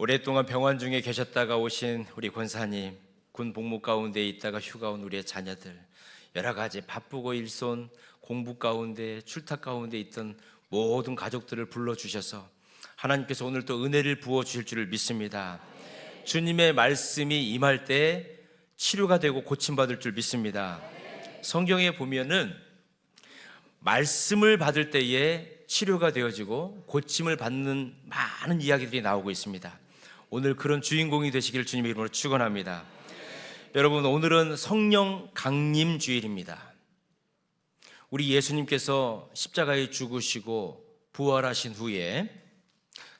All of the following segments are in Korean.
오랫동안 병원 중에 계셨다가 오신 우리 권사님, 군 복무 가운데 있다가 휴가 온 우리의 자녀들, 여러 가지 바쁘고 일손, 공부 가운데 출탁 가운데 있던 모든 가족들을 불러주셔서 하나님께서 오늘 또 은혜를 부어주실 줄을 믿습니다. 주님의 말씀이 임할 때 치료가 되고 고침받을 줄 믿습니다. 성경에 보면은 말씀을 받을 때에 치료가 되어지고 고침을 받는 많은 이야기들이 나오고 있습니다. 오늘 그런 주인공이 되시길 주님의 이름으로 축원합니다. 여러분, 오늘은 성령 강림 주일입니다. 우리 예수님께서 십자가에 죽으시고 부활하신 후에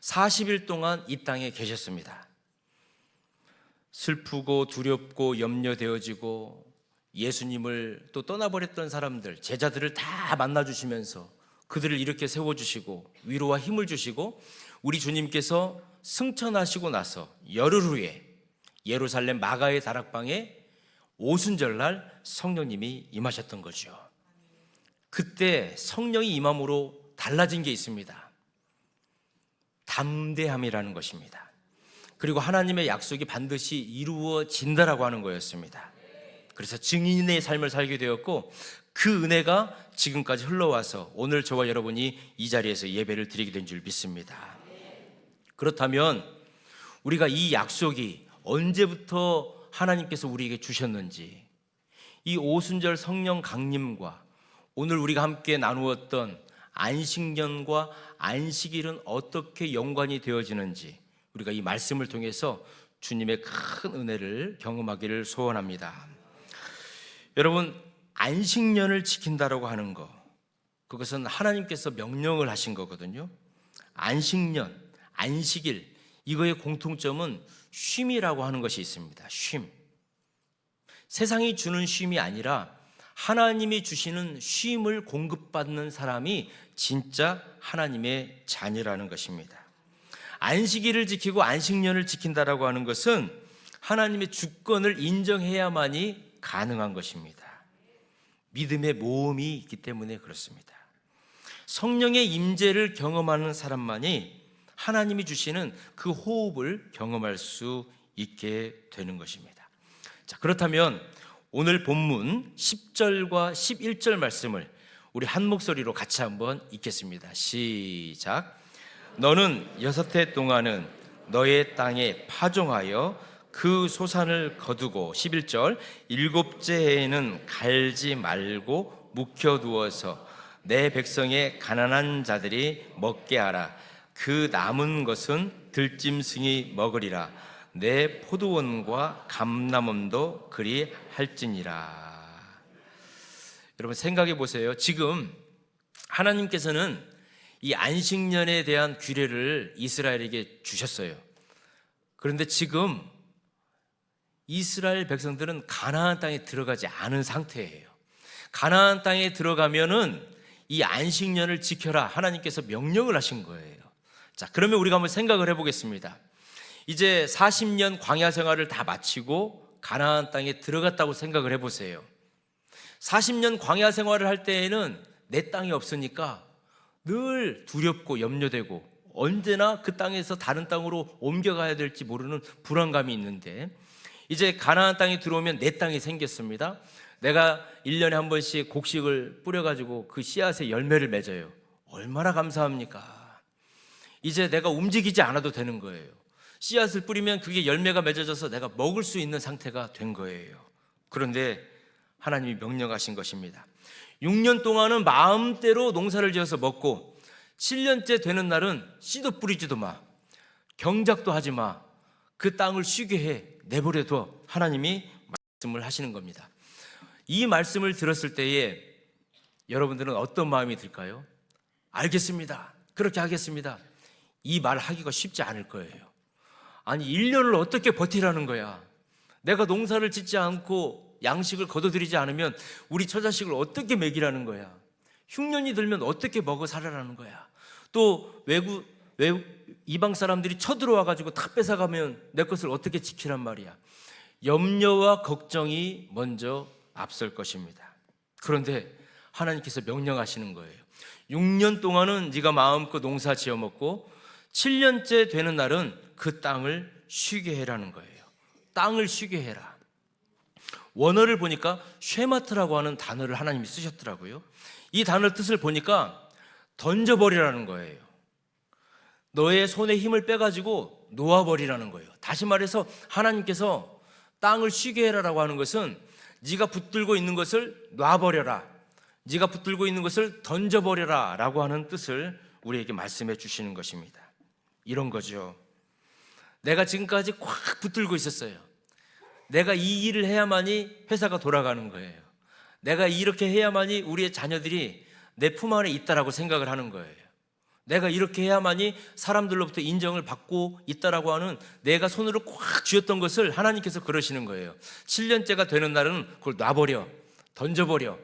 40일 동안 이 땅에 계셨습니다. 슬프고 두렵고 염려되어지고 예수님을 또 떠나버렸던 사람들, 제자들을 다 만나주시면서 그들을 이렇게 세워주시고 위로와 힘을 주시고 우리 주님께서 승천하시고 나서 열흘 후에 예루살렘 마가의 다락방에 오순절날 성령님이 임하셨던 거죠. 그때 성령이 임함으로 달라진 게 있습니다. 담대함이라는 것입니다. 그리고 하나님의 약속이 반드시 이루어진다라고 하는 거였습니다. 그래서 증인의 삶을 살게 되었고 그 은혜가 지금까지 흘러와서 오늘 저와 여러분이 이 자리에서 예배를 드리게 된 줄 믿습니다. 그렇다면 우리가 이 약속이 언제부터 하나님께서 우리에게 주셨는지, 이 오순절 성령 강림과 오늘 우리가 함께 나누었던 안식년과 안식일은 어떻게 연관이 되어지는지 우리가 이 말씀을 통해서 주님의 큰 은혜를 경험하기를 소원합니다. 여러분, 안식년을 지킨다라고 하는 거, 그것은 하나님께서 명령을 하신 거거든요. 안식년, 안식일, 이거의 공통점은 쉼이라고 하는 것이 있습니다. 쉼. 세상이 주는 쉼이 아니라 하나님이 주시는 쉼을 공급받는 사람이 진짜 하나님의 자녀라는 것입니다. 안식일을 지키고 안식년을 지킨다라고 하는 것은 하나님의 주권을 인정해야만이 가능한 것입니다. 믿음의 모험이 있기 때문에 그렇습니다. 성령의 임재를 경험하는 사람만이 하나님이 주시는 그 호흡을 경험할 수 있게 되는 것입니다. 자, 그렇다면 오늘 본문 10절과 11절 말씀을 우리 한 목소리로 같이 한번 읽겠습니다. 시작. 너는 6해 동안은 너의 땅에 파종하여 그 소산을 거두고 11절 7째 해에는 갈지 말고 묵혀두어서 내 백성의 가난한 자들이 먹게 하라. 그 남은 것은 들짐승이 먹으리라. 내 포도원과 감람원도 그리 할지니라. 여러분 생각해 보세요. 지금 하나님께서는 이 안식년에 대한 규례를 이스라엘에게 주셨어요. 그런데 지금 이스라엘 백성들은 가나안 땅에 들어가지 않은 상태예요. 가나안 땅에 들어가면은 이 안식년을 지켜라 하나님께서 명령을 하신 거예요. 자, 그러면 우리가 한번 생각을 해보겠습니다. 이제 40년 광야 생활을 다 마치고 가나안 땅에 들어갔다고 생각을 해보세요. 40년 광야 생활을 할 때에는 내 땅이 없으니까 늘 두렵고 염려되고 언제나 그 땅에서 다른 땅으로 옮겨가야 될지 모르는 불안감이 있는데 이제 가나안 땅에 들어오면 내 땅이 생겼습니다. 내가 1년에 한 번씩 곡식을 뿌려가지고 그 씨앗의 열매를 맺어요. 얼마나 감사합니까? 이제 내가 움직이지 않아도 되는 거예요. 씨앗을 뿌리면 그게 열매가 맺어져서 내가 먹을 수 있는 상태가 된 거예요. 그런데 하나님이 명령하신 것입니다. 6년 동안은 마음대로 농사를 지어서 먹고 7년째 되는 날은 씨도 뿌리지도 마, 경작도 하지 마, 그 땅을 쉬게 해, 내버려둬. 하나님이 말씀을 하시는 겁니다. 이 말씀을 들었을 때에 여러분들은 어떤 마음이 들까요? 알겠습니다, 그렇게 하겠습니다. 이 말 하기가 쉽지 않을 거예요. 아니 1년을 어떻게 버티라는 거야? 내가 농사를 짓지 않고 양식을 거둬들이지 않으면 우리 처자식을 어떻게 먹이라는 거야? 흉년이 들면 어떻게 먹어 살아라는 거야? 또 외국 이방 사람들이 쳐들어와가지고 다 뺏어가면 내 것을 어떻게 지키란 말이야? 염려와 걱정이 먼저 앞설 것입니다. 그런데 하나님께서 명령하시는 거예요. 6년 동안은 네가 마음껏 농사 지어먹고 7년째 되는 날은 그 땅을 쉬게 해라는 거예요. 땅을 쉬게 해라. 원어를 보니까 쉐마트라고 하는 단어를 하나님이 쓰셨더라고요. 이 단어 뜻을 보니까 던져버리라는 거예요. 너의 손에 힘을 빼가지고 놓아버리라는 거예요. 다시 말해서 하나님께서 땅을 쉬게 해라라고 하는 것은 네가 붙들고 있는 것을 놔버려라, 네가 붙들고 있는 것을 던져버려라 라고 하는 뜻을 우리에게 말씀해 주시는 것입니다. 이런 거죠. 내가 지금까지 꽉 붙들고 있었어요. 내가 이 일을 해야만이 회사가 돌아가는 거예요. 내가 이렇게 해야만이 우리의 자녀들이 내 품 안에 있다라고 생각을 하는 거예요. 내가 이렇게 해야만이 사람들로부터 인정을 받고 있다라고 하는 내가 손으로 꽉 쥐었던 것을 하나님께서 그러시는 거예요. 7년째가 되는 날은 그걸 놔버려, 던져버려,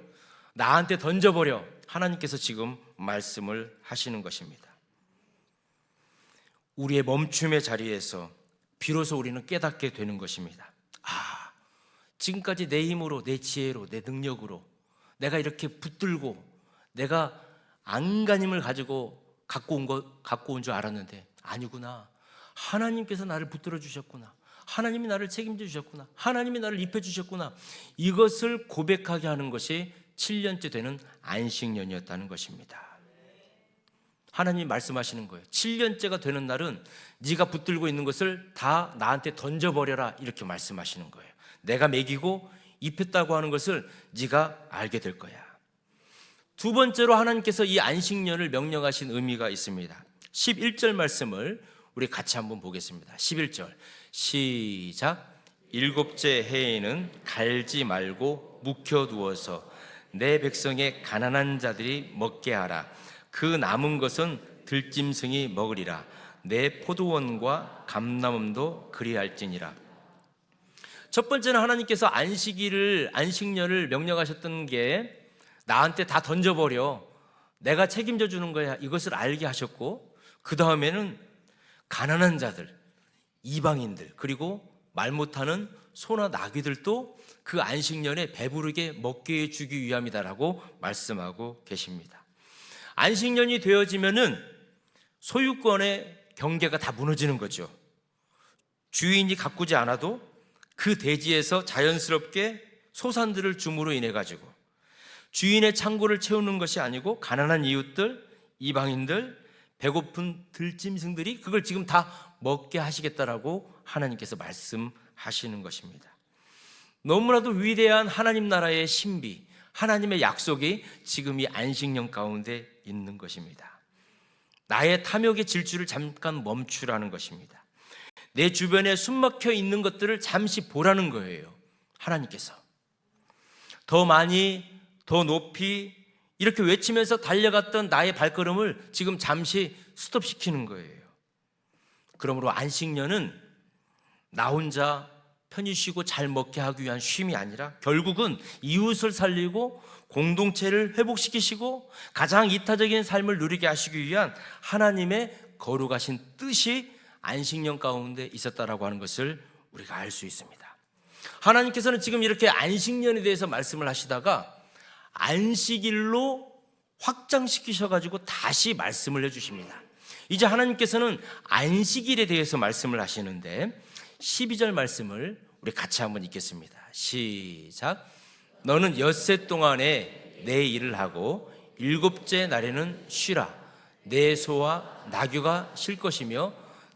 나한테 던져버려. 하나님께서 지금 말씀을 하시는 것입니다. 우리의 멈춤의 자리에서 비로소 우리는 깨닫게 되는 것입니다. 지금까지 내 힘으로, 내 지혜로, 내 능력으로 내가 이렇게 붙들고 내가 안간힘을 가지고 갖고 온 줄 알았는데 아니구나. 하나님께서 나를 붙들어 주셨구나. 하나님이 나를 책임져 주셨구나. 하나님이 나를 입혀 주셨구나. 이것을 고백하게 하는 것이 7년째 되는 안식년이었다는 것입니다. 하나님이 말씀하시는 거예요. 7년째가 되는 날은 네가 붙들고 있는 것을 다 나한테 던져버려라, 이렇게 말씀하시는 거예요. 내가 먹이고 입혔다고 하는 것을 네가 알게 될 거야. 두 번째로 하나님께서 이 안식년을 명령하신 의미가 있습니다. 11절 말씀을 우리 같이 한번 보겠습니다. 11절 시작. 일곱째 해에는 갈지 말고 묵혀두어서 내 백성의 가난한 자들이 먹게 하라. 그 남은 것은 들짐승이 먹으리라. 내 포도원과 감람도 그리할지니라. 첫 번째는 하나님께서 안식년을 명령하셨던 게 나한테 다 던져버려, 내가 책임져 주는 거야, 이것을 알게 하셨고, 그 다음에는 가난한 자들, 이방인들, 그리고 말 못하는 소나 나귀들도 그 안식년에 배부르게 먹게 해주기 위함이다라고 말씀하고 계십니다. 안식년이 되어지면은 소유권의 경계가 다 무너지는 거죠. 주인이 가꾸지 않아도 그 대지에서 자연스럽게 소산들을 줌으로 인해 가지고 주인의 창고를 채우는 것이 아니고 가난한 이웃들, 이방인들, 배고픈 들짐승들이 그걸 지금 다 먹게 하시겠다라고 하나님께서 말씀하시는 것입니다. 너무나도 위대한 하나님 나라의 신비, 하나님의 약속이 지금 이 안식년 가운데 있는 것입니다. 나의 탐욕의 질주를 잠깐 멈추라는 것입니다. 내 주변에 숨막혀 있는 것들을 잠시 보라는 거예요. 하나님께서 더 많이, 더 높이 이렇게 외치면서 달려갔던 나의 발걸음을 지금 잠시 스톱시키는 거예요. 그러므로 안식년은 나 혼자 편히 쉬고 잘 먹게 하기 위한 쉼이 아니라 결국은 이웃을 살리고 공동체를 회복시키시고 가장 이타적인 삶을 누리게 하시기 위한 하나님의 거룩하신 뜻이 안식년 가운데 있었다라고 하는 것을 우리가 알 수 있습니다. 하나님께서는 지금 이렇게 안식년에 대해서 말씀을 하시다가 안식일로 확장시키셔가지고 다시 말씀을 해주십니다. 이제 하나님께서는 안식일에 대해서 말씀을 하시는데 12절 말씀을 우리 같이 한번 읽겠습니다. 시작. 너는 엿새 동안에 내 일을 하고 일곱째 날에는 쉬라. 내 소와 나귀가 쉴 것이며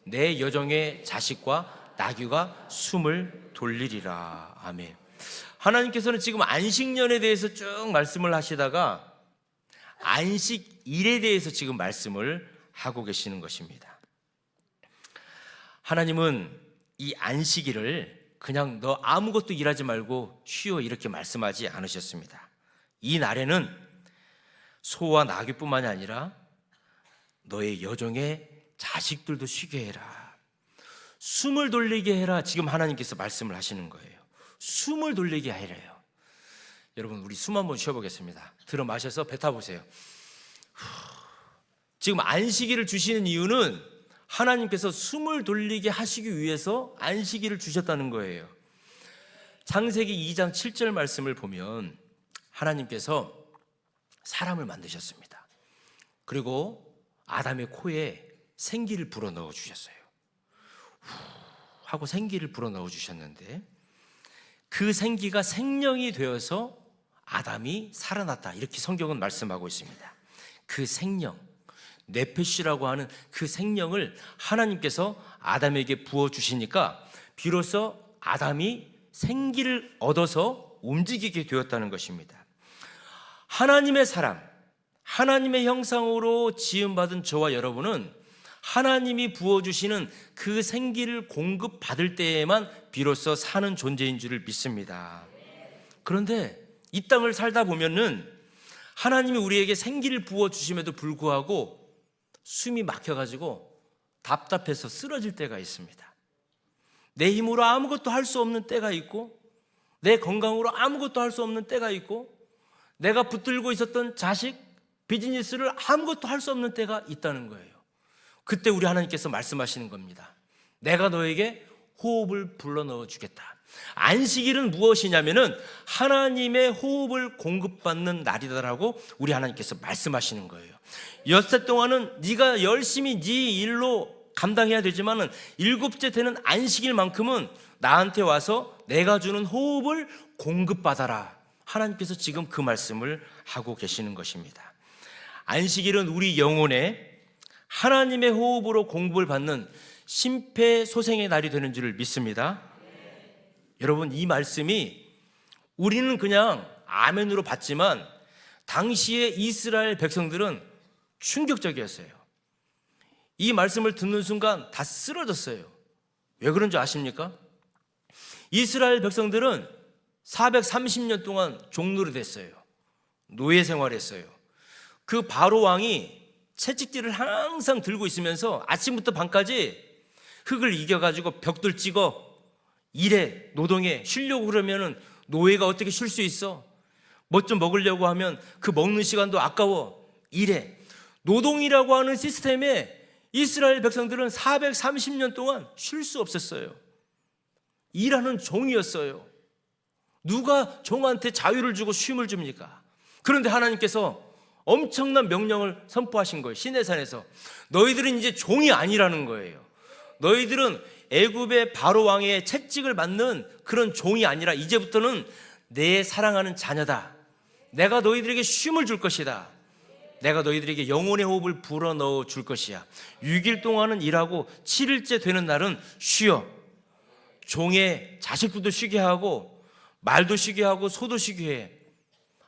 내 여종의 자식과 나귀가 숨을 돌리리라. 아멘. 하나님께서는 지금 안식년에 대해서 쭉 말씀을 하시다가 안식일에 대해서 지금 말씀을 하고 계시는 것입니다. 하나님은 이 안식일을 그냥 너 아무것도 일하지 말고 쉬어 이렇게 말씀하지 않으셨습니다. 이 날에는 소와 나귀뿐만이 아니라 너의 여종의 자식들도 쉬게 해라. 숨을 돌리게 해라. 지금 하나님께서 말씀을 하시는 거예요. 숨을 돌리게 해라요. 여러분, 우리 숨 한번 쉬어보겠습니다. 들어 마셔서 뱉어보세요. 지금 안식일을 주시는 이유는 하나님께서 숨을 돌리게 하시기 위해서 안식일을 주셨다는 거예요. 창세기 2장 7절 말씀을 보면 하나님께서 사람을 만드셨습니다. 그리고 아담의 코에 생기를 불어넣어 주셨어요. 하고 생기를 불어넣어 주셨는데 그 생기가 생명이 되어서 아담이 살아났다, 이렇게 성경은 말씀하고 있습니다. 그 생명, 네페시라고 하는 그 생명을 하나님께서 아담에게 부어주시니까 비로소 아담이 생기를 얻어서 움직이게 되었다는 것입니다. 하나님의 사람, 하나님의 형상으로 지음받은 저와 여러분은 하나님이 부어주시는 그 생기를 공급받을 때에만 비로소 사는 존재인 줄을 믿습니다. 그런데 이 땅을 살다 보면은 하나님이 우리에게 생기를 부어주심에도 불구하고 숨이 막혀가지고 답답해서 쓰러질 때가 있습니다. 내 힘으로 아무것도 할 수 없는 때가 있고, 내 건강으로 아무것도 할 수 없는 때가 있고, 내가 붙들고 있었던 자식, 비즈니스를 아무것도 할 수 없는 때가 있다는 거예요. 그때 우리 하나님께서 말씀하시는 겁니다. 내가 너에게 호흡을 불러넣어 주겠다. 안식일은 무엇이냐면은 하나님의 호흡을 공급받는 날이다라고 우리 하나님께서 말씀하시는 거예요. 엿새 동안은 네가 열심히 네 일로 감당해야 되지만은 일곱째 되는 안식일만큼은 나한테 와서 내가 주는 호흡을 공급받아라. 하나님께서 지금 그 말씀을 하고 계시는 것입니다. 안식일은 우리 영혼에 하나님의 호흡으로 공급을 받는 심폐소생의 날이 되는 줄을 믿습니다. 여러분, 이 말씀이 우리는 그냥 아멘으로 받지만 당시의 이스라엘 백성들은 충격적이었어요. 이 말씀을 듣는 순간 다 쓰러졌어요. 왜 그런 줄 아십니까? 이스라엘 백성들은 430년 동안 종노릇 했어요. 노예 생활했어요. 그 바로 왕이 채찍질을 항상 들고 있으면서 아침부터 밤까지 흙을 이겨가지고 벽돌 찍어 일해, 노동해, 쉬려고 그러면은 노예가 어떻게 쉴 수 있어? 뭐 좀 먹으려고 하면 그 먹는 시간도 아까워. 일해. 노동이라고 하는 시스템에 이스라엘 백성들은 430년 동안 쉴 수 없었어요. 일하는 종이었어요. 누가 종한테 자유를 주고 쉼을 줍니까? 그런데 하나님께서 엄청난 명령을 선포하신 거예요. 시내산에서. 너희들은 이제 종이 아니라는 거예요. 너희들은 애굽의 바로 왕의 채찍을 받는 그런 종이 아니라 이제부터는 내 사랑하는 자녀다. 내가 너희들에게 쉼을 줄 것이다. 내가 너희들에게 영혼의 호흡을 불어넣어 줄 것이야. 6일 동안은 일하고 7일째 되는 날은 쉬어. 종의 자식들도 쉬게 하고 말도 쉬게 하고 소도 쉬게 해.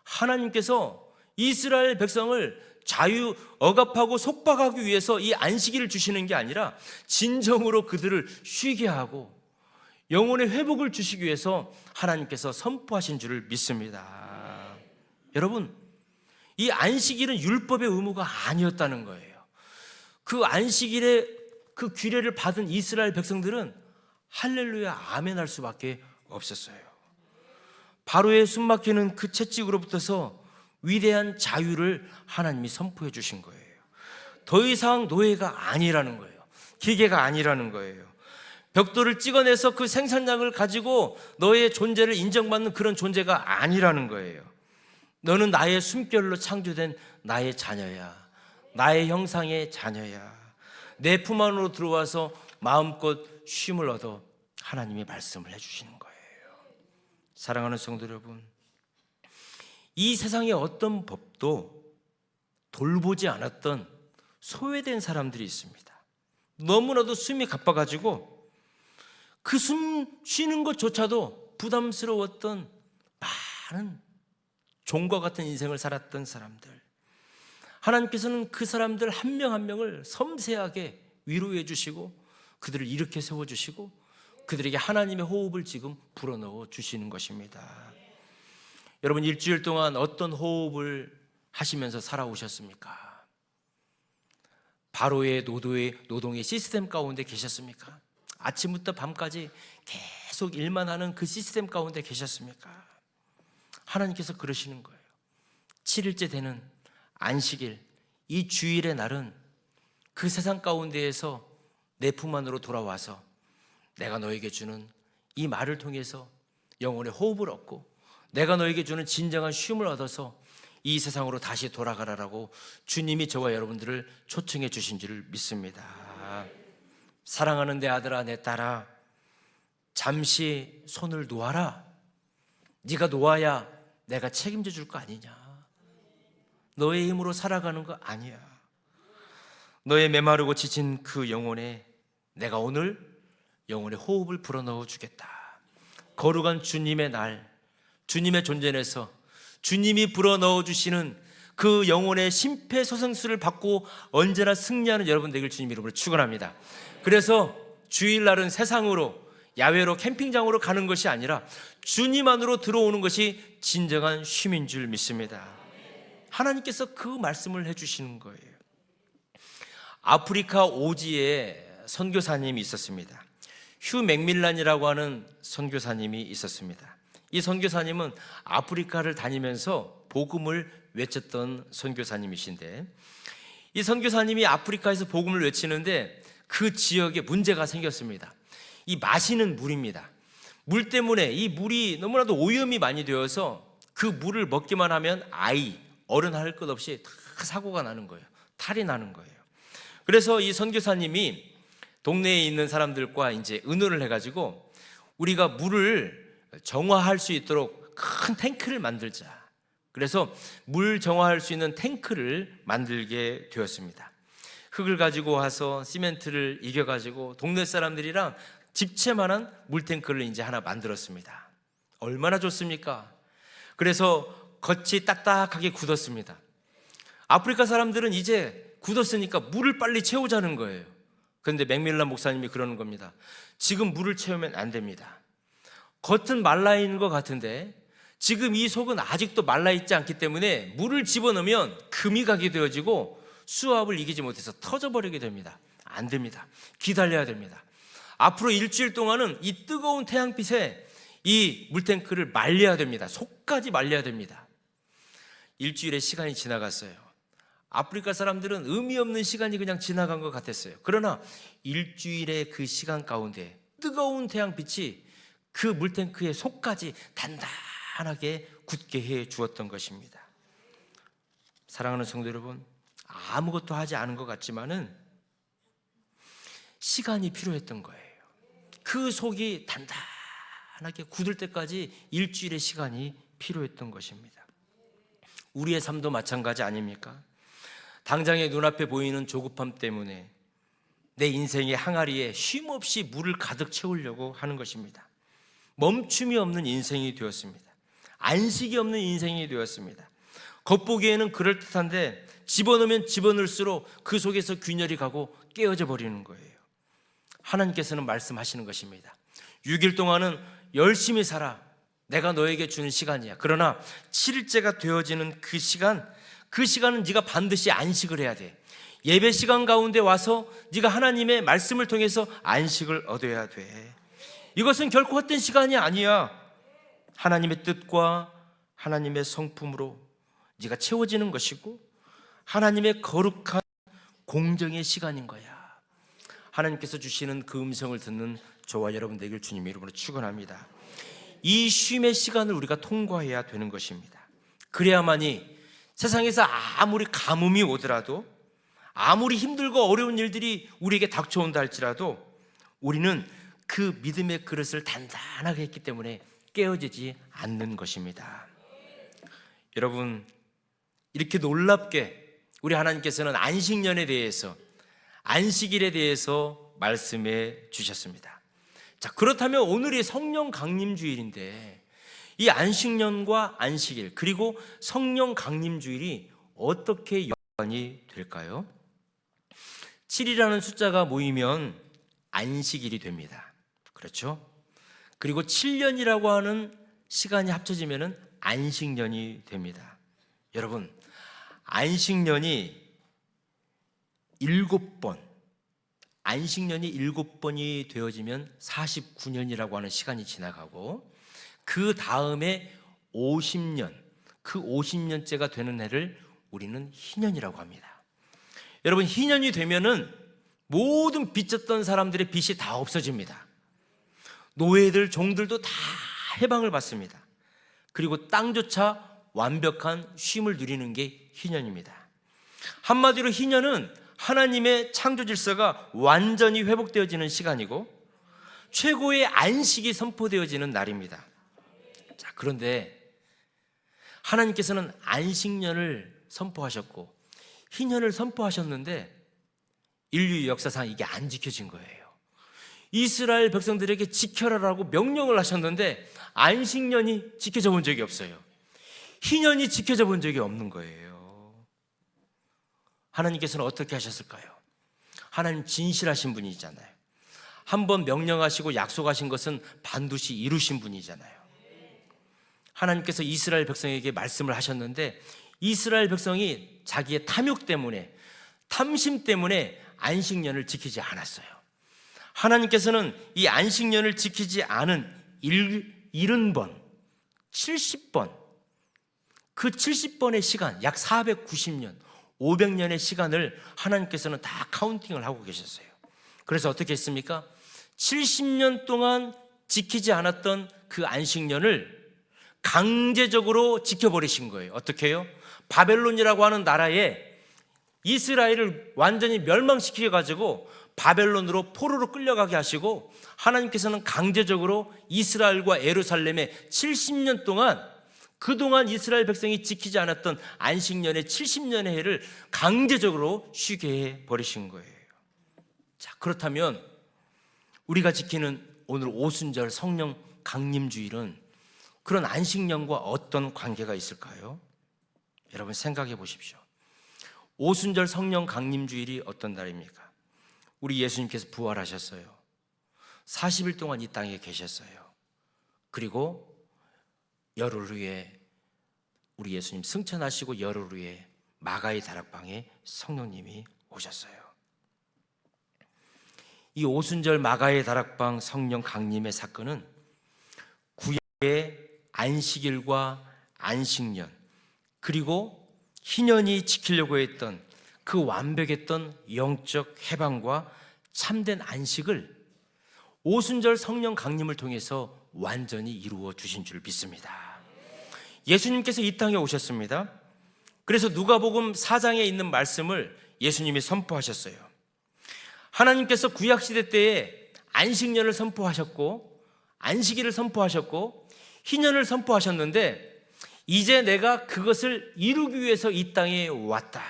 하나님께서 이스라엘 백성을 자유 억압하고 속박하기 위해서 이 안식일을 주시는 게 아니라 진정으로 그들을 쉬게 하고 영혼의 회복을 주시기 위해서 하나님께서 선포하신 줄을 믿습니다. 여러분, 이 안식일은 율법의 의무가 아니었다는 거예요. 그 안식일에 그 규례를 받은 이스라엘 백성들은 할렐루야 아멘 할 수밖에 없었어요. 바로의 숨막히는 그 채찍으로부터서 위대한 자유를 하나님이 선포해 주신 거예요. 더 이상 노예가 아니라는 거예요. 기계가 아니라는 거예요. 벽돌을 찍어내서 그 생산량을 가지고 너의 존재를 인정받는 그런 존재가 아니라는 거예요. 너는 나의 숨결로 창조된 나의 자녀야. 나의 형상의 자녀야. 내 품 안으로 들어와서 마음껏 쉼을 얻어 하나님이 말씀을 해주시는 거예요. 사랑하는 성도 여러분, 이 세상의 어떤 법도 돌보지 않았던 소외된 사람들이 있습니다. 너무나도 숨이 가빠가지고 그 숨 쉬는 것조차도 부담스러웠던 많은 종과 같은 인생을 살았던 사람들, 하나님께서는 그 사람들 한 명 한 명을 섬세하게 위로해 주시고 그들을 일으켜 세워주시고 그들에게 하나님의 호흡을 지금 불어넣어 주시는 것입니다. 여러분, 일주일 동안 어떤 호흡을 하시면서 살아오셨습니까? 바로의 노동의 시스템 가운데 계셨습니까? 아침부터 밤까지 계속 일만 하는 그 시스템 가운데 계셨습니까? 하나님께서 그러시는 거예요. 7일째 되는 안식일, 이 주일의 날은 그 세상 가운데에서 내 품 안으로 돌아와서 내가 너에게 주는 이 말을 통해서 영혼의 호흡을 얻고 내가 너에게 주는 진정한 쉼을 얻어서 이 세상으로 다시 돌아가라라고 주님이 저와 여러분들을 초청해 주신 줄을 믿습니다. 사랑하는 내 아들아, 내 딸아, 잠시 손을 놓아라. 네가 놓아야 내가 책임져 줄 거 아니냐. 너의 힘으로 살아가는 거 아니야. 너의 메마르고 지친 그 영혼에 내가 오늘 영혼의 호흡을 불어넣어 주겠다. 거룩한 주님의 날, 주님의 존재 내서 주님이 불어넣어 주시는 그 영혼의 심폐소생술을 받고 언제나 승리하는 여러분 되길 주님 이름으로 축원합니다. 그래서 주일날은 세상으로, 야외로, 캠핑장으로 가는 것이 아니라 주님 안으로 들어오는 것이 진정한 쉼인 줄 믿습니다. 하나님께서 그 말씀을 해주시는 거예요. 아프리카 오지에 선교사님이 있었습니다. 휴 맥밀란이라고 하는 선교사님이 있었습니다. 이 선교사님은 아프리카를 다니면서 복음을 외쳤던 선교사님이신데, 이 선교사님이 아프리카에서 복음을 외치는데 그 지역에 문제가 생겼습니다. 이 마시는 물입니다. 물 때문에 이 물이 너무나도 오염이 많이 되어서 그 물을 먹기만 하면 어른 할 것 없이 다 사고가 나는 거예요. 탈이 나는 거예요. 그래서 이 선교사님이 동네에 있는 사람들과 이제 의논을 해가지고 우리가 물을 정화할 수 있도록 큰 탱크를 만들자. 그래서 물 정화할 수 있는 탱크를 만들게 되었습니다. 흙을 가지고 와서 시멘트를 이겨가지고 동네 사람들이랑 집채만한 물탱크를 이제 하나 만들었습니다. 얼마나 좋습니까? 그래서 겉이 딱딱하게 굳었습니다. 아프리카 사람들은 이제 굳었으니까 물을 빨리 채우자는 거예요. 그런데 맥밀란 목사님이 그러는 겁니다. 지금 물을 채우면 안 됩니다. 겉은 말라있는 것 같은데 지금 이 속은 아직도 말라있지 않기 때문에 물을 집어넣으면 금이 가게 되어지고 수압을 이기지 못해서 터져버리게 됩니다. 안 됩니다. 기다려야 됩니다. 앞으로 일주일 동안은 이 뜨거운 태양빛에 이 물탱크를 말려야 됩니다. 속까지 말려야 됩니다. 일주일의 시간이 지나갔어요. 아프리카 사람들은 의미 없는 시간이 그냥 지나간 것 같았어요. 그러나 일주일의 그 시간 가운데 뜨거운 태양빛이 그 물탱크의 속까지 단단하게 굳게 해 주었던 것입니다. 사랑하는 성도 여러분, 아무것도 하지 않은 것 같지만은 시간이 필요했던 거예요. 그 속이 단단하게 굳을 때까지 일주일의 시간이 필요했던 것입니다. 우리의 삶도 마찬가지 아닙니까? 당장의 눈앞에 보이는 조급함 때문에 내 인생의 항아리에 쉼없이 물을 가득 채우려고 하는 것입니다. 멈춤이 없는 인생이 되었습니다. 안식이 없는 인생이 되었습니다. 겉보기에는 그럴듯한데 집어넣으면 집어넣을수록 그 속에서 균열이 가고 깨어져 버리는 거예요. 하나님께서는 말씀하시는 것입니다. 6일 동안은 열심히 살아. 내가 너에게 주는 시간이야. 그러나 7일째가 되어지는 그 시간은 네가 반드시 안식을 해야 돼. 예배 시간 가운데 와서 네가 하나님의 말씀을 통해서 안식을 얻어야 돼. 이것은 결코 헛된 시간이 아니야. 하나님의 뜻과 하나님의 성품으로 네가 채워지는 것이고 하나님의 거룩한 공정의 시간인 거야. 하나님께서 주시는 그 음성을 듣는 저와 여러분 되길 주님 이름으로 축원합니다. 이 쉼의 시간을 우리가 통과해야 되는 것입니다. 그래야만이 세상에서 아무리 가뭄이 오더라도, 아무리 힘들고 어려운 일들이 우리에게 닥쳐온다 할지라도 우리는 그 믿음의 그릇을 단단하게 했기 때문에 깨어지지 않는 것입니다. 여러분, 이렇게 놀랍게 우리 하나님께서는 안식년에 대해서, 안식일에 대해서 말씀해 주셨습니다. 자, 그렇다면 오늘이 성령 강림 주일인데 이 안식년과 안식일 그리고 성령 강림 주일이 어떻게 연관이 될까요? 7이라는 숫자가 모이면 안식일이 됩니다. 그렇죠? 그리고 7년이라고 하는 시간이 합쳐지면 안식년이 됩니다. 여러분, 안식년이 7번, 안식년이 7번이 되어지면 49년이라고 하는 시간이 지나가고 그 다음에 50년, 그 50년째가 되는 해를 우리는 희년이라고 합니다. 여러분, 희년이 되면은 모든 빚졌던 사람들의 빚이 다 없어집니다. 노예들, 종들도 다 해방을 받습니다. 그리고 땅조차 완벽한 쉼을 누리는 게 희년입니다. 한마디로 희년은 하나님의 창조 질서가 완전히 회복되어지는 시간이고 최고의 안식이 선포되어지는 날입니다. 자, 그런데 하나님께서는 안식년을 선포하셨고 희년을 선포하셨는데 인류 역사상 이게 안 지켜진 거예요. 이스라엘 백성들에게 지켜라라고 명령을 하셨는데 안식년이 지켜져 본 적이 없어요. 희년이 지켜져 본 적이 없는 거예요. 하나님께서는 어떻게 하셨을까요? 하나님 진실하신 분이잖아요. 한번 명령하시고 약속하신 것은 반드시 이루신 분이잖아요. 하나님께서 이스라엘 백성에게 말씀을 하셨는데 이스라엘 백성이 자기의 탐욕 때문에, 탐심 때문에 안식년을 지키지 않았어요. 하나님께서는 이 안식년을 지키지 않은 70번, 70번, 그 70번의 시간, 약 490년, 500년의 시간을 하나님께서는 다 카운팅을 하고 계셨어요. 그래서 어떻게 했습니까? 70년 동안 지키지 않았던 그 안식년을 강제적으로 지켜버리신 거예요. 어떻게 해요? 바벨론이라고 하는 나라에 이스라엘을 완전히 멸망시켜가지고 바벨론으로 포로로 끌려가게 하시고 하나님께서는 강제적으로 이스라엘과 예루살렘에 70년 동안 그동안 이스라엘 백성이 지키지 않았던 안식년의 70년의 해를 강제적으로 쉬게 해버리신 거예요. 자, 그렇다면 우리가 지키는 오늘 오순절 성령 강림주일은 그런 안식년과 어떤 관계가 있을까요? 여러분 생각해 보십시오. 오순절 성령 강림주일이 어떤 날입니까? 우리 예수님께서 부활하셨어요. 40일 동안 이 땅에 계셨어요. 그리고 열흘 후에 우리 예수님 승천하시고 열흘 후에 마가의 다락방에 성령님이 오셨어요. 이 오순절 마가의 다락방 성령 강림의 사건은 구약의 안식일과 안식년 그리고 희년이 지키려고 했던 그 완벽했던 영적 해방과 참된 안식을 오순절 성령 강림을 통해서 완전히 이루어 주신 줄 믿습니다. 예수님께서 이 땅에 오셨습니다. 그래서 누가복음 4장에 있는 말씀을 예수님이 선포하셨어요. 하나님께서 구약시대 때에 안식년을 선포하셨고 안식일을 선포하셨고 희년을 선포하셨는데 이제 내가 그것을 이루기 위해서 이 땅에 왔다.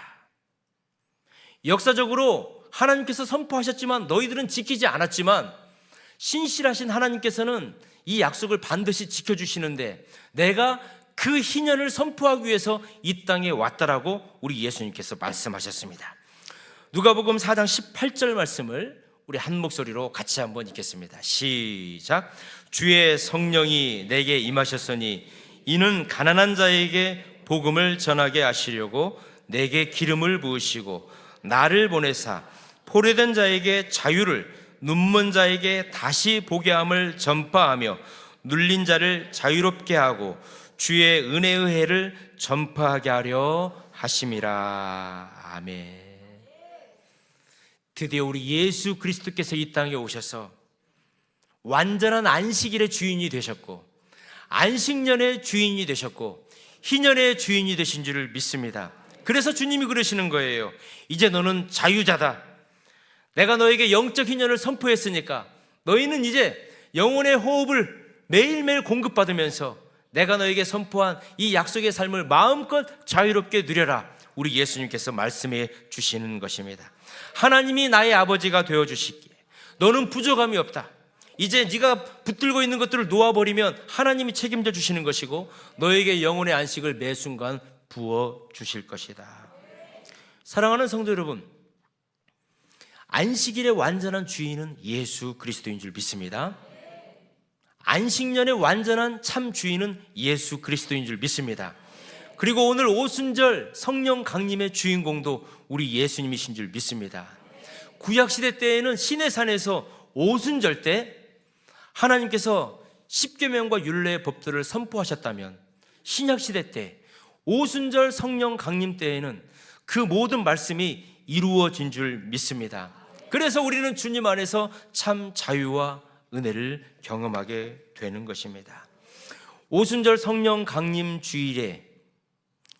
역사적으로 하나님께서 선포하셨지만 너희들은 지키지 않았지만 신실하신 하나님께서는 이 약속을 반드시 지켜주시는데 내가 그 희년을 선포하기 위해서 이 땅에 왔다라고 우리 예수님께서 말씀하셨습니다. 누가복음 4장 18절 말씀을 우리 한 목소리로 같이 한번 읽겠습니다. 시작. 주의 성령이 내게 임하셨으니 이는 가난한 자에게 복음을 전하게 하시려고 내게 기름을 부으시고 나를 보내사 포로된 자에게 자유를 눈먼 자에게 다시 보게 함을 전파하며 눌린 자를 자유롭게 하고 주의 은혜의 해를 전파하게 하려 하심이라. 아멘. 드디어 우리 예수 그리스도께서 이 땅에 오셔서 완전한 안식일의 주인이 되셨고 안식년의 주인이 되셨고 희년의 주인이 되신 줄을 믿습니다. 그래서 주님이 그러시는 거예요. 이제 너는 자유자다. 내가 너에게 영적 희년을 선포했으니까 너희는 이제 영혼의 호흡을 매일매일 공급받으면서 내가 너에게 선포한 이 약속의 삶을 마음껏 자유롭게 누려라. 우리 예수님께서 말씀해 주시는 것입니다. 하나님이 나의 아버지가 되어주시기에 너는 부족함이 없다. 이제 네가 붙들고 있는 것들을 놓아버리면 하나님이 책임져 주시는 것이고 너에게 영혼의 안식을 매 순간 부어주실 것이다. 사랑하는 성도 여러분, 안식일의 완전한 주인은 예수 그리스도인 줄 믿습니다. 안식년의 완전한 참 주인은 예수 그리스도인 줄 믿습니다. 그리고 오늘 오순절 성령 강림의 주인공도 우리 예수님이신 줄 믿습니다. 구약시대 때에는 시내산에서 오순절 때 하나님께서 십계명과 율례의 법들을 선포하셨다면 신약시대 때 오순절 성령 강림 때에는 그 모든 말씀이 이루어진 줄 믿습니다. 그래서 우리는 주님 안에서 참 자유와 은혜를 경험하게 되는 것입니다. 오순절 성령 강림 주일에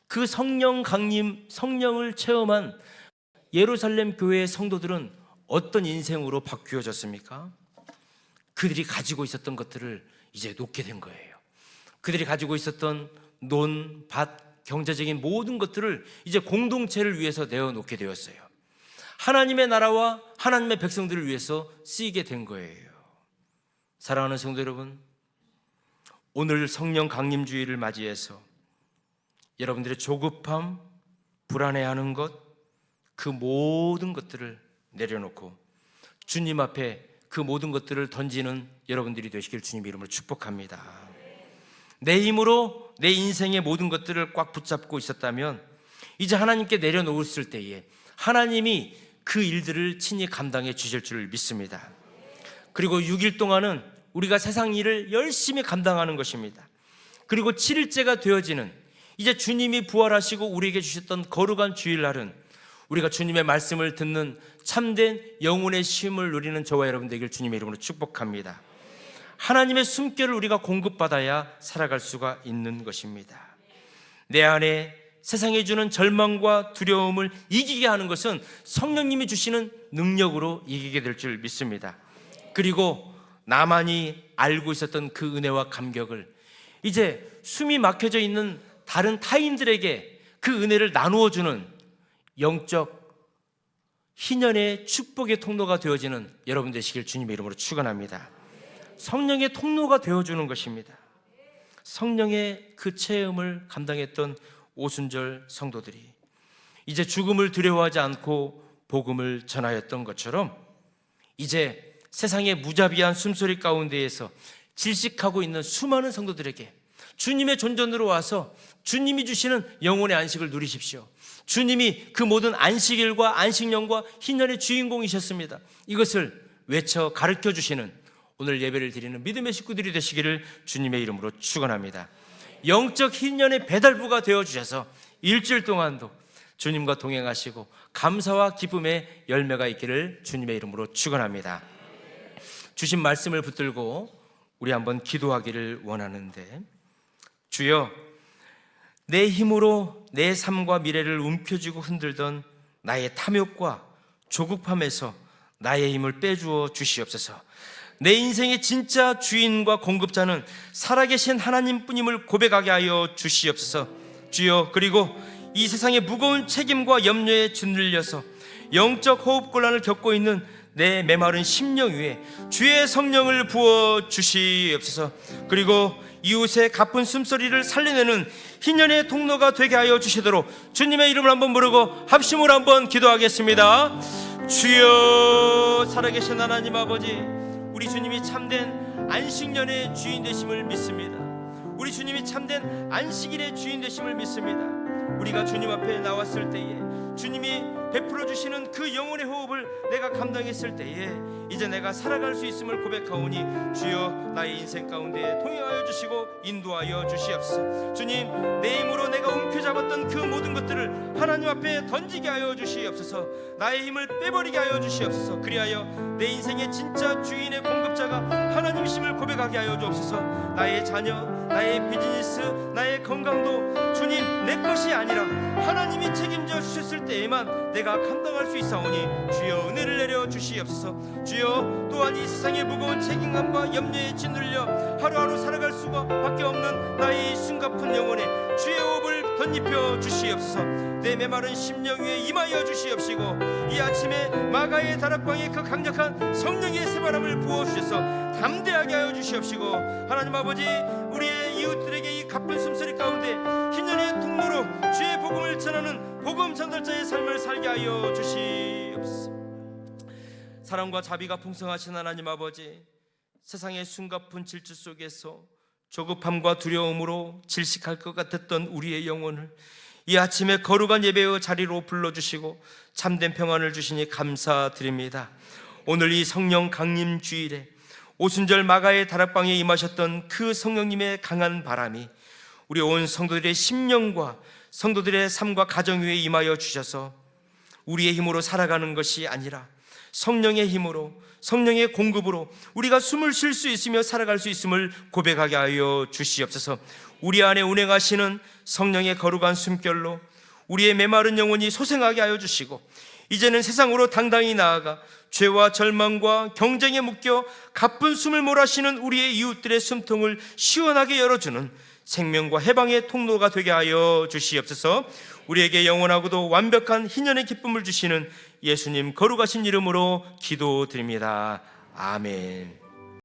그 성령 강림, 성령을 체험한 예루살렘 교회의 성도들은 어떤 인생으로 바뀌어졌습니까? 그들이 가지고 있었던 것들을 이제 놓게 된 거예요. 그들이 가지고 있었던 논, 밭, 경제적인 모든 것들을 이제 공동체를 위해서 내어놓게 되었어요. 하나님의 나라와 하나님의 백성들을 위해서 쓰이게 된 거예요. 사랑하는 성도 여러분, 오늘 성령 강림주의를 맞이해서 여러분들의 조급함, 불안해하는 것, 그 모든 것들을 내려놓고 주님 앞에 그 모든 것들을 던지는 여러분들이 되시길 주님의 이름으로 축복합니다. 내 힘으로 내 인생의 모든 것들을 꽉 붙잡고 있었다면 이제 하나님께 내려놓았을 때에 하나님이 그 일들을 친히 감당해 주실 줄 믿습니다. 그리고 6일 동안은 우리가 세상 일을 열심히 감당하는 것입니다. 그리고 7일째가 되어지는 이제 주님이 부활하시고 우리에게 주셨던 거룩한 주일날은 우리가 주님의 말씀을 듣는 참된 영혼의 쉼을 누리는 저와 여러분 되길 주님의 이름으로 축복합니다. 하나님의 숨결을 우리가 공급받아야 살아갈 수가 있는 것입니다. 내 안에 세상에 주는 절망과 두려움을 이기게 하는 것은 성령님이 주시는 능력으로 이기게 될 줄 믿습니다. 그리고 나만이 알고 있었던 그 은혜와 감격을 이제 숨이 막혀져 있는 다른 타인들에게 그 은혜를 나누어주는 영적 희년의 축복의 통로가 되어지는 여러분 되시길 주님의 이름으로 축원합니다. 성령의 통로가 되어주는 것입니다. 성령의 그 체험을 감당했던 오순절 성도들이 이제 죽음을 두려워하지 않고 복음을 전하였던 것처럼 이제 세상의 무자비한 숨소리 가운데에서 질식하고 있는 수많은 성도들에게 주님의 존전으로 와서 주님이 주시는 영혼의 안식을 누리십시오. 주님이 그 모든 안식일과 안식년과 희년의 주인공이셨습니다. 이것을 외쳐 가르쳐 주시는 오늘 예배를 드리는 믿음의 식구들이 되시기를 주님의 이름으로 축원합니다. 영적 희년의 배달부가 되어주셔서 일주일 동안도 주님과 동행하시고 감사와 기쁨의 열매가 있기를 주님의 이름으로 축원합니다. 주신 말씀을 붙들고 우리 한번 기도하기를 원하는데, 주여, 내 힘으로 내 삶과 미래를 움켜쥐고 흔들던 나의 탐욕과 조급함에서 나의 힘을 빼주어 주시옵소서. 내 인생의 진짜 주인과 공급자는 살아계신 하나님뿐임을 고백하게 하여 주시옵소서. 주여, 그리고 이 세상의 무거운 책임과 염려에 짓눌려서 영적 호흡곤란을 겪고 있는 내 메마른 심령 위에 주의 성령을 부어 주시옵소서. 그리고 이웃의 가쁜 숨소리를 살려내는 희년의 통로가 되게 하여 주시도록 주님의 이름을 한번 부르고 합심으로 한번 기도하겠습니다. 주여, 살아계신 하나님 아버지, 우리 주님이 참된 안식년의 주인 되심을 믿습니다. 우리 주님이 참된 안식일의 주인 되심을 믿습니다. 우리가 주님 앞에 나왔을 때에 주님이 베풀어 주시는 그 영혼의 호흡을 내가 감당했을 때에 이제 내가 살아갈 수 있음을 고백하오니 주여, 나의 인생 가운데 통행하여 주시고 인도하여 주시옵소서. 주님, 내 힘으로 내가 움켜잡았던 그 모든 것들을 하나님 앞에 던지게 하여 주시옵소서. 나의 힘을 빼버리게 하여 주시옵소서. 그리하여 내 인생의 진짜 주인의 공급자가 하나님이심을 고백하게 하여 주옵소서. 나의 자녀, 나의 비즈니스, 나의 건강도 주님 내 것이 아니라 하나님이 책임져 주셨을 때에만 내가 감당할 수 있사오니 주여, 은혜를 내려 주시옵소서. 주여, 또한 이 세상의 무거운 책임감과 염려에 짓눌려 하루하루 살아갈 수가 밖에 없는 나의 숨가쁜 영혼에 주의 호흡을 덧입혀 주시옵소서. 내 메마른 심령 위에 임하여 주시옵시고 이 아침에 마가의 다락방에 그 강력한 성령의 새바람을 부어주셔서 담대하게 하여 주시옵시고, 하나님 아버지, 우리의 이웃들에게 이 가쁜 숨소리 가운데 희년의 통로로 주의 복음을 전하는 복음 전달자의 삶을 살게 하여 주시옵소서. 사랑과 자비가 풍성하신 하나님 아버지, 세상의 숨가쁜 질주 속에서 조급함과 두려움으로 질식할 것 같았던 우리의 영혼을 이 아침에 거룩한 예배의 자리로 불러주시고 참된 평안을 주시니 감사드립니다. 오늘 이 성령 강림 주일에 오순절 마가의 다락방에 임하셨던 그 성령님의 강한 바람이 우리 온 성도들의 심령과 성도들의 삶과 가정 위에 임하여 주셔서 우리의 힘으로 살아가는 것이 아니라 성령의 힘으로, 성령의 공급으로 우리가 숨을 쉴 수 있으며 살아갈 수 있음을 고백하게 하여 주시옵소서. 우리 안에 운행하시는 성령의 거룩한 숨결로 우리의 메마른 영혼이 소생하게 하여 주시고 이제는 세상으로 당당히 나아가 죄와 절망과 경쟁에 묶여 가쁜 숨을 몰아쉬는 우리의 이웃들의 숨통을 시원하게 열어주는 생명과 해방의 통로가 되게 하여 주시옵소서. 우리에게 영원하고도 완벽한 희년의 기쁨을 주시는 예수님 거룩하신 이름으로 기도드립니다. 아멘.